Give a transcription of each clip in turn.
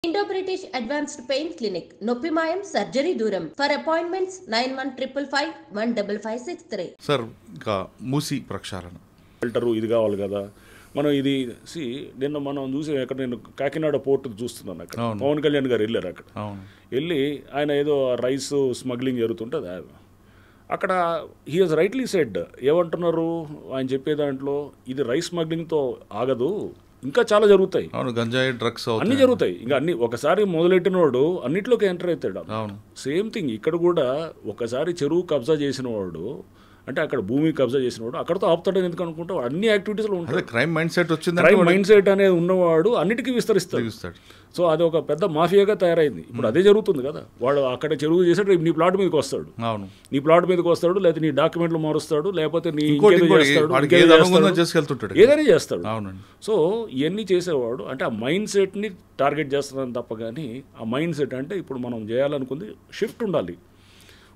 Indo-British Advanced Pain Clinic, Noppimayam Surgery Duram. For appointments 9155515563. Sir ఇంకా మూసి ప్రక్షాళన filter ఇది కావాలి కదా. మనం ఇది నిన్న మనం చూసి అక్కడ నేను కాకినాడ పోర్టు చూస్తున్నాను. అక్కడ పవన్ కళ్యాణ్ గారు వెళ్ళారు. అక్కడ వెళ్ళి ఆయన ఏదో రైస్ స్మగ్లింగ్ జరుగుతుంటుంది. అక్కడ హీ హాజ్ రైట్లీ సెడ్ ఏమంటున్నారు ఆయన చెప్పే దాంట్లో, ఇది రైస్ స్మగ్లింగ్తో ఆగదు, ఇంకా చాలా జరుగుతాయి. గంజాయి డ్రగ్స్ అన్నీ జరుగుతాయి. ఇంకా అన్ని ఒకసారి మొదలెట్టినవాడు అన్నిట్లోకి ఎంటర్ అవుతాడు. సేమ్ థింగ్ ఇక్కడ కూడా ఒకసారి చెరువు కబ్జా చేసిన వాడు, అంటే అక్కడ భూమి కబ్జా చేసినవాడు అక్కడతో ఆపుతాడని ఎందుకు అనుకుంటా, అన్ని యాక్టివిటీస్లో ఉంటాయి. క్రైమ్ మైండ్ సెట్ వచ్చింది. క్రైమ్ మైండ్ సెట్ అనేది ఉన్నవాడు అన్నిటికీ విస్తరిస్తాడు. సో అది ఒక పెద్ద మాఫియాగా తయారైంది. ఇప్పుడు అదే జరుగుతుంది కదా. వాడు అక్కడ చెరువు చేసాడు, నీ ప్లాట్ మీదకి వస్తాడు, నీ ప్లాట్ మీదకి వస్తాడు, లేకపోతే నీ డాక్యుమెంట్లు మారుస్తాడు, లేకపోతే నీ ఏదైనా చేస్తాడు. సో ఇవన్నీ చేసేవాడు అంటే ఆ మైండ్ సెట్ని టార్గెట్ చేస్తున్నాను తప్ప కానీ, ఆ మైండ్ సెట్ అంటే ఇప్పుడు మనం చేయాలనుకుంది షిఫ్ట్ ఉండాలి.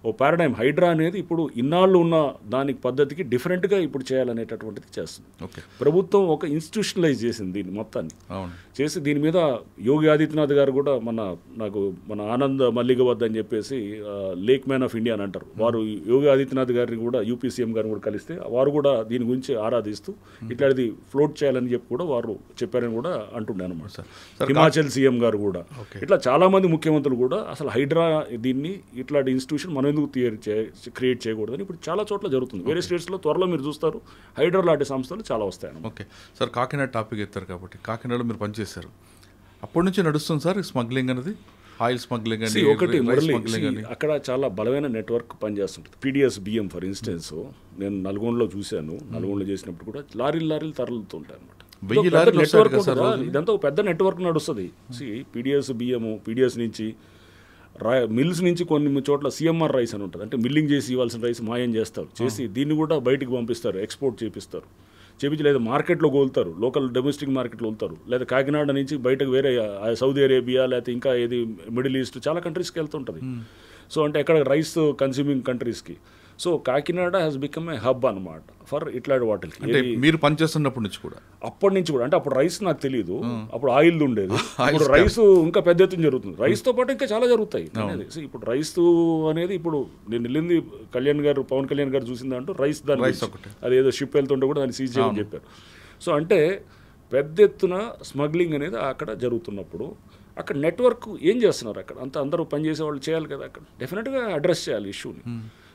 ఓ పారాడైమ్ హైడ్రా అనేది ఇప్పుడు ఇన్నాళ్ళు ఉన్న దానికి పద్ధతికి డిఫరెంట్గా ఇప్పుడు చేయాలనేటటువంటిది చేస్తుంది. ప్రభుత్వం ఒక ఇన్స్టిట్యూషనలైజ్ చేసింది దీన్ని మొత్తాన్ని చేసి, దీని మీద యోగి ఆదిత్యనాథ్ గారు కూడా మన ఆనంద్ మల్లిగ వద్ద అని చెప్పేసి లేక్ మ్యాన్ ఆఫ్ ఇండియా అని అంటారు. వారు యోగి ఆదిత్యనాథ్ గారిని కూడా యూపీ సీఎం గారిని కూడా కలిస్తే వారు కూడా దీని గురించి ఆరాధిస్తూ ఇట్లాంటిది ఫ్లోట్ చేయాలని చెప్పి కూడా వారు చెప్పారని కూడా అంటుండే అనమాట. హిమాచల్ సీఎం గారు కూడా ఇట్లా చాలామంది ముఖ్యమంత్రులు కూడా అసలు హైడ్రా దీన్ని ఇట్లాంటి ఇన్స్టిట్యూషన్ మనం ఎందుకు క్రియేట్ చేయకూడదని ఇప్పుడు చాలా చోట్ల జరుగుతుంది. వేరే స్టేట్స్లో త్వరలో మీరు చూస్తారు హైడ్రా లాంటి సంస్థలు చాలా వస్తాయి. ఓకే సార్, కాకినాడ టాపిక్ ఎత్తారు కాబట్టి కాకినాడలో మీరు పనిచేశారు, అప్పటి నుంచి నడుస్తుంది సార్ స్మగ్లింగ్ అనేది, ఆయిల్ స్మగ్లింగ్ అని ఒకటి అక్కడ చాలా బలమైన నెట్వర్క్ పనిచేస్తుంటుంది. పీడిఎస్ బియ్యం ఫర్ ఇన్స్టెన్స్ నేను నల్గొండలో చూశాను. నల్గొండలో చేసినప్పుడు కూడా లారీలు తరలుతుంటాయి అనమాట. నెట్వర్క్ ఇదంతా ఒక పెద్ద నెట్వర్క్ నడుస్తుంది. పీడిఎస్ బియ్యము, పీడిఎస్ నుంచి మిల్స్ నుంచి కొన్ని చోట్ల సిఎంఆర్ రైస్ అని ఉంటుంది, అంటే మిల్లింగ్ చేసి ఇవ్వాల్సిన రైస్ మాయం చేస్తారు, చేసి దీన్ని కూడా బయటికి పంపిస్తారు, ఎక్స్పోర్ట్ చేపిస్తారు, చేపించి లేదా మార్కెట్లో కోలుతారు, లోకల్ డొమెస్టిక్ మార్కెట్లో వెళ్తారు, లేదా కాకినాడ నుంచి బయటకు వేరే సౌదీ అరేబియా లేకపోతే ఇంకా ఏది మిడిల్ ఈస్ట్ చాలా కంట్రీస్కి వెళ్తుంటుంది. సో అంటే ఎక్కడ రైస్ కన్స్యూమింగ్ కంట్రీస్కి. So Kakinada has become a hub అనమాట ఫర్ ఇట్లాంటి వాటికి. మీరు పనిచేస్తున్నప్పటి నుంచి కూడా, అప్పటి నుంచి కూడా, అంటే అప్పుడు రైస్ నాకు తెలియదు, అప్పుడు ఆయిల్ ఉండేది. ఇప్పుడు రైస్ ఇంకా పెద్ద ఎత్తున జరుగుతుంది. రైస్తో పాటు ఇంకా చాలా జరుగుతాయి అనేది. ఇప్పుడు రైస్ అనేది ఇప్పుడు నేను వెళ్ళింది పవన్ కళ్యాణ్ గారు చూసింది అంటూ రైస్ దాని అది ఏదో షిప్ వెళ్తుంటే కూడా దాన్ని సీజ్ చేయమని చెప్పారు. సో అంటే పెద్ద ఎత్తున స్మగ్లింగ్ అనేది అక్కడ జరుగుతున్నప్పుడు అక్కడ నెట్వర్క్ ఏం చేస్తున్నారు, అక్కడ అంతా అందరూ పనిచేసే వాళ్ళు చేయాలి కదా, అక్కడ డెఫినెట్గా అడ్రస్ చేయాలి ఇష్యూని.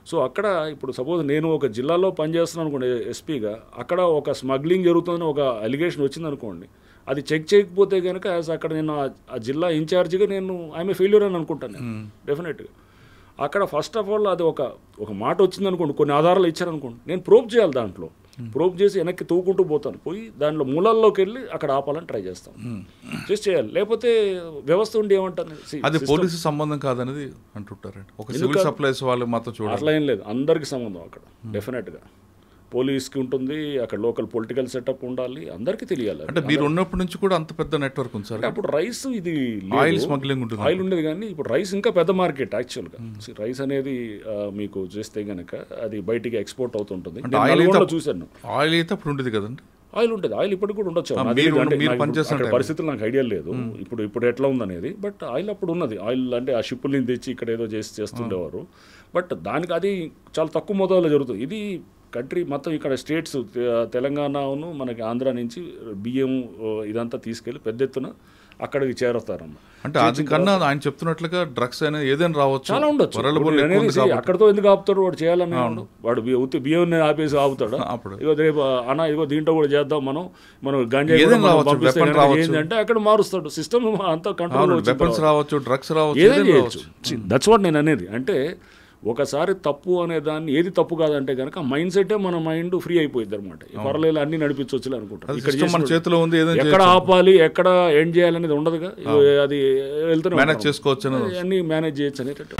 సో అక్కడ ఇప్పుడు సపోజ్ నేను ఒక జిల్లాలో పనిచేస్తున్నాను అనుకోండి ఎస్పీగా, అక్కడ ఒక స్మగ్లింగ్ జరుగుతుందని ఒక అలిగేషన్ వచ్చిందనుకోండి, అది చెక్ చేయకపోతే కనుక అక్కడ నేను ఆ జిల్లా ఇన్ఛార్జిగా నేను ఐఎమ్ ఏ ఫెయిల్యూర్ అని అనుకుంటాను నేను డెఫినెట్గా. అక్కడ ఫస్ట్ ఆఫ్ ఆల్ అది ఒక మాట వచ్చిందనుకోండి, కొన్ని ఆధారాలు ఇచ్చారనుకోండి, నేను ప్రోబ్ చేయాలి, దాంట్లో ప్రోబ్ చేసి వెనక్కి తవ్వుకుంటూ పోతాను, పోయి దాంట్లో మూలాల్లోకి వెళ్ళి అక్కడ ఆపాలని ట్రై చేస్తాను, చేయాలి. లేకపోతే వ్యవస్థ ఉండి ఏమంటారు, అది పోలీసు సంబంధం కాదనేది అంటుంటారండి. ఒక సివిల్ సప్లైస్ వాళ్ళు మాత్రం చూడాలి, అట్లా ఏం లేదు, అందరికి సంబంధం అక్కడ డెఫినెట్గా. పోలీస్కి ఉంటుంది, అక్కడ లోకల్ పొలిటికల్ సెటప్ ఉండాలి, అందరికీ తెలియాలి. అంటే మీరు ఉన్నప్పటి నుంచి కూడా అంత పెద్ద నెట్వర్క్ ఉంది సార్. అప్పుడు రైస్ ఇది ఆయిల్ స్మగ్లింగ్ ఉంటుంది, ఆయిల్ ఉండేది, కానీ ఇప్పుడు రైస్ ఇంకా పెద్ద మార్కెట్ యాక్చువల్గా. రైస్ అనేది మీకు చేస్తే కనుక అది బయటికి ఎక్స్పోర్ట్ అవుతుంటుంది. చూశాను ఆయిల్ అయితే అప్పుడు ఉండేది కదండి, ఆయిల్ ఉంటుంది, ఆయిల్ ఇప్పటికి కూడా ఉండొచ్చు. పరిస్థితులు నాకు ఐడియా లేదు ఇప్పుడు ఎట్లా ఉందనేది, బట్ ఆయిల్ అప్పుడు ఉన్నది. ఆయిల్ అంటే ఆ షిప్పుల్ని తెచ్చి ఇక్కడ ఏదో చేస్తుండేవారు, బట్ దానికి అది చాలా తక్కువ మొత్తంలో జరుగుతుంది. ఇది కంట్రీ మొత్తం ఇక్కడ స్టేట్స్ తెలంగాణను మనకి ఆంధ్ర నుంచి బియ్యం ఇదంతా తీసుకెళ్ళి పెద్ద ఎత్తున అక్కడికి చేరుతారన్న. అంటే అందుకన్నా ఆయన చెప్తున్నట్లుగా డ్రగ్స్ అనేది ఏదైనా రావచ్చు, చాలా ఉండొచ్చు. అక్కడతో ఎందుకు ఆపుతాడు, వాడు చేయాలని వాడు బియ్యం ఆపేసి ఆపుతాడు. ఇగో రేపు ఇగో దీంట్లో కూడా చేద్దాం మనం గంజాయి ఏంటంటే అక్కడ మారుస్తాడు సిస్టమ్ అంతా కంట్రోల్. వెపన్స్ రావచ్చు, డ్రగ్స్ రావచ్చు, ఏదైనా చేయొచ్చు. దట్స్ వాట్ నేను అనేది. అంటే ఒకసారి తప్పు అనే దాన్ని ఏది తప్పు కాదంటే కనుక మైండ్ సెట్టే మన మైండ్ ఫ్రీ అయిపోయింది అనమాట. పర్లేదు అన్ని నడిపించవచ్చు అనుకుంటారు. ఎక్కడ ఆపాలి, ఎక్కడ ఎండ్ చేయాలనేది ఉండదుగా, అది వెళ్తూనే మేనేజ్ చేసుకోవచ్చు, అన్ని మేనేజ్ చేయొచ్చు అనేటట్టు.